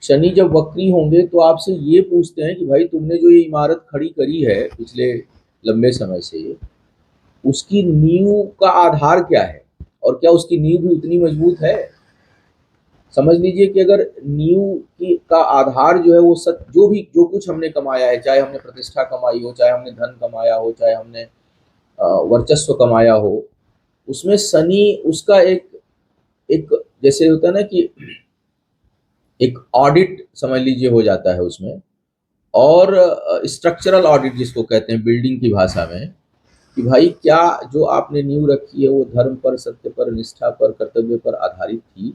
शनि जब वक्री होंगे तो आपसे ये पूछते हैं कि भाई तुमने जो ये इमारत खड़ी करी है पिछले लंबे समय से, उसकी नींव का आधार क्या है और क्या उसकी नींव भी उतनी मजबूत है। समझ लीजिए कि अगर नींव की का आधार जो है वो सत जो भी जो कुछ हमने कमाया है, चाहे हमने प्रतिष्ठा कमाई हो, चाहे हमने धन कमाया हो, चाहे हमने वर्चस्व कमाया हो, उसमें शनि उसका एक एक जैसे होता है ना कि एक ऑडिट समझ लीजिए हो जाता है उसमें। और स्ट्रक्चरल ऑडिट जिसको कहते हैं बिल्डिंग की भाषा में, कि भाई क्या जो आपने नींव रखी है वो धर्म पर, सत्य पर, निष्ठा पर, कर्तव्य पर आधारित थी।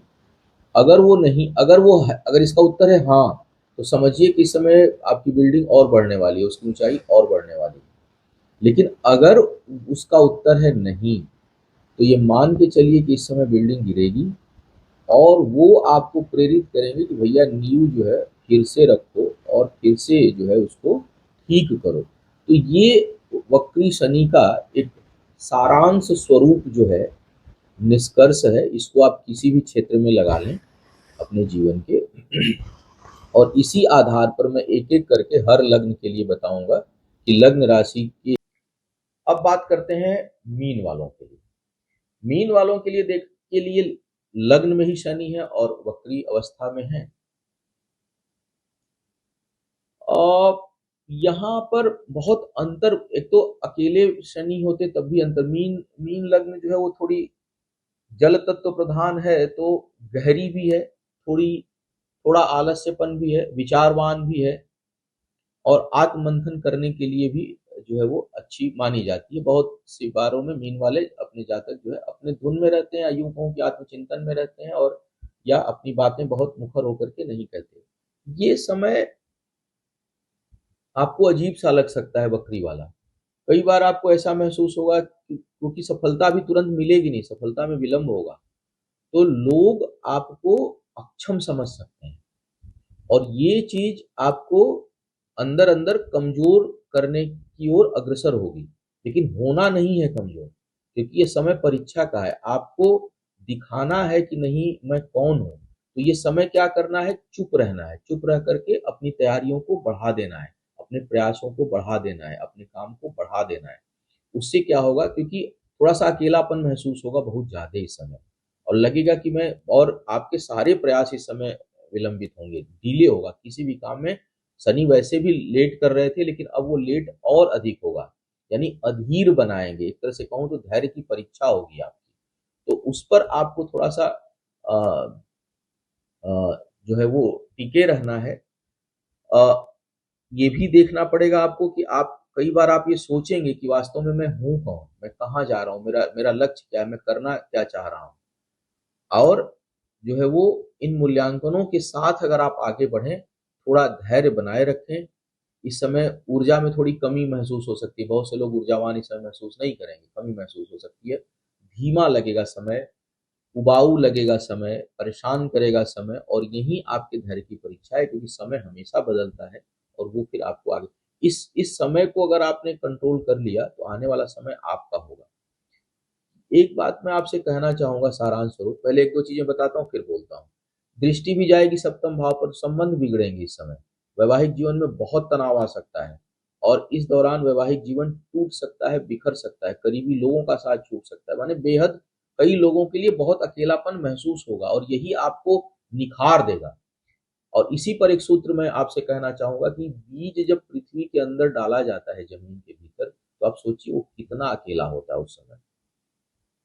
अगर वो नहीं, अगर इसका उत्तर है हाँ, तो समझिए कि इस समय आपकी बिल्डिंग और बढ़ने वाली है, उसकी ऊंचाई और बढ़ने वाली है। लेकिन अगर उसका उत्तर है नहीं, तो ये मान के चलिए कि इस समय बिल्डिंग गिरेगी। और वो आपको प्रेरित करेंगे कि भैया नींव जो है फिर से रखो और फिर से जो है उसको ठीक करो। तो ये वक्री शनि का एक सारांश स्वरूप जो है, निष्कर्ष है, इसको आप किसी भी क्षेत्र में लगा लें अपने जीवन के। और इसी आधार पर मैं एक एक करके हर लग्न के लिए बताऊंगा कि लग्न राशि की। अब बात करते हैं मीन वालों के लिए। मीन वालों के लिए लग्न में ही शनि है और वक्री अवस्था में है। और यहाँ पर बहुत अंतर, एक तो अकेले शनि होते तब भी अंतर। मीन मीन लग्न जो है वो थोड़ी जल तत्व प्रधान है, तो गहरी भी है, थोड़ी थोड़ा आलस्यपन भी है, विचारवान भी है, और आत्ममंथन करने के लिए भी जो है वो अच्छी मानी जाती है। बहुत सी बारों में मीन वाले अपने जातक जो है अपने धुन में रहते हैं, या यूं कहूं कि आत्मचिंतन में रहते हैं, और या अपनी बातें बहुत मुखर होकर के नहीं कहते। ये समय आपको अजीब सा लग सकता है बकरी वाला। कई बार आपको ऐसा महसूस होगा क्योंकि सफलता भी तुरंत मिलेगी नहीं, सफलता में विलंब होगा, तो लोग आपको अक्षम समझ सकते हैं, और ये चीज आपको अंदर अंदर कमजोर करने की ओर अग्रसर होगी। लेकिन होना नहीं है कमजोर, क्योंकि ये समय परीक्षा का है। आपको दिखाना है कि नहीं मैं कौन हूं। तो ये समय क्या करना है, चुप रहना है, चुप रह करके अपनी तैयारियों को बढ़ा देना है, अपने प्रयासों को बढ़ा देना है, अपने काम को बढ़ा देना है। उससे क्या होगा, क्योंकि थोड़ा सा अकेलापन महसूस होगा बहुत ज्यादा इस समय, और लगेगा कि मैं, और आपके सारे प्रयास इस समय विलंबित होंगे, डिले होगा किसी भी काम में। शनि वैसे भी लेट कर रहे थे, लेकिन अब वो लेट और अधिक होगा, यानी अधीर बनाएंगे। एक तरह से कहूँ तो धैर्य की परीक्षा होगी आपकी। तो उस पर आपको थोड़ा सा अ, अ, जो है वो टिके रहना है। अ, ये भी देखना पड़ेगा आपको कि आप, कई बार आप ये सोचेंगे कि वास्तव में मैं हूँ कौन, मैं कहाँ जा रहा हूँ, मेरा मेरा लक्ष्य क्या है, मैं करना क्या चाह रहा हूँ। और जो है वो इन मूल्यांकनों के साथ अगर आप आगे बढ़ें, थोड़ा धैर्य बनाए रखें। इस समय ऊर्जा में थोड़ी कमी महसूस हो सकती है, बहुत से लोग ऊर्जावान इस समय महसूस नहीं करेंगे, कमी महसूस हो सकती है। धीमा लगेगा समय, उबाऊ लगेगा समय, परेशान करेगा समय, और यही आपके धैर्य की परीक्षा है, क्योंकि समय हमेशा बदलता है, और वो फिर आपको आगे, इस समय को अगर आपने कंट्रोल कर लिया तो आने वाला समय आपका होगा। एक बात मैं आपसे कहना चाहूंगा सारांश स्वरूप, पहले एक दो चीजें बताता हूँ फिर बोलता हूँ। दृष्टि भी जाएगी सप्तम भाव पर, संबंध बिगड़ेंगे इस समय, वैवाहिक जीवन में बहुत तनाव आ सकता है, और इस दौरान वैवाहिक जीवन टूट सकता है, बिखर सकता है, करीबी लोगों का साथ छूट सकता है, माने बेहद कई लोगों के लिए बहुत अकेलापन महसूस होगा, और यही आपको निखार देगा। और इसी पर एक सूत्र मैं आपसे कहना चाहूंगा कि बीज जब पृथ्वी के अंदर डाला जाता है जमीन के भीतर, तो आप सोचिए वो कितना अकेला होता है उस समय।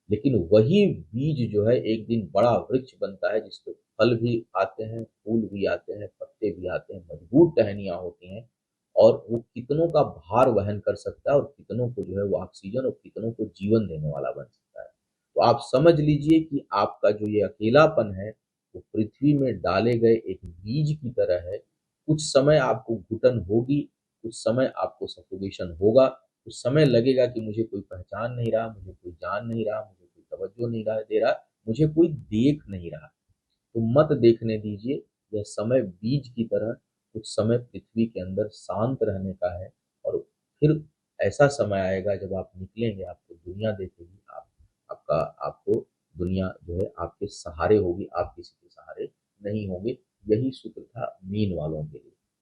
लेकिन वही बीज जो है एक दिन बड़ा वृक्ष बनता है, जिसपे फल भी आते हैं, फूल भी आते हैं, पत्ते भी आते हैं, मजबूत टहनियाँ होती हैं, और वो कितनों का भार वहन कर सकता है, और कितनों को जो है वो ऑक्सीजन, और कितनों को जीवन देने वाला बन सकता है। तो आप समझ लीजिए कि आपका जो ये अकेलापन है, वो पृथ्वी में डाले गए एक बीज की तरह है। कुछ समय आपको घुटन होगी, कुछ समय आपको सफोकेशन होगा, उस समय लगेगा कि मुझे कोई पहचान नहीं रहा, मुझे कोई जान नहीं रहा, मुझे कोई तवज्जो नहीं रहा दे रहा, मुझे कोई देख नहीं रहा। तो मत देखने दीजिए। यह समय बीज की तरह कुछ समय पृथ्वी के अंदर शांत रहने का है, और फिर ऐसा समय आएगा जब आप निकलेंगे, आपको दुनिया देखेगी, आपको दुनिया जो है आपके सहारे होगी, आप किसी के सहारे नहीं होंगे। यही सूत्र था मीन वालों के लिए।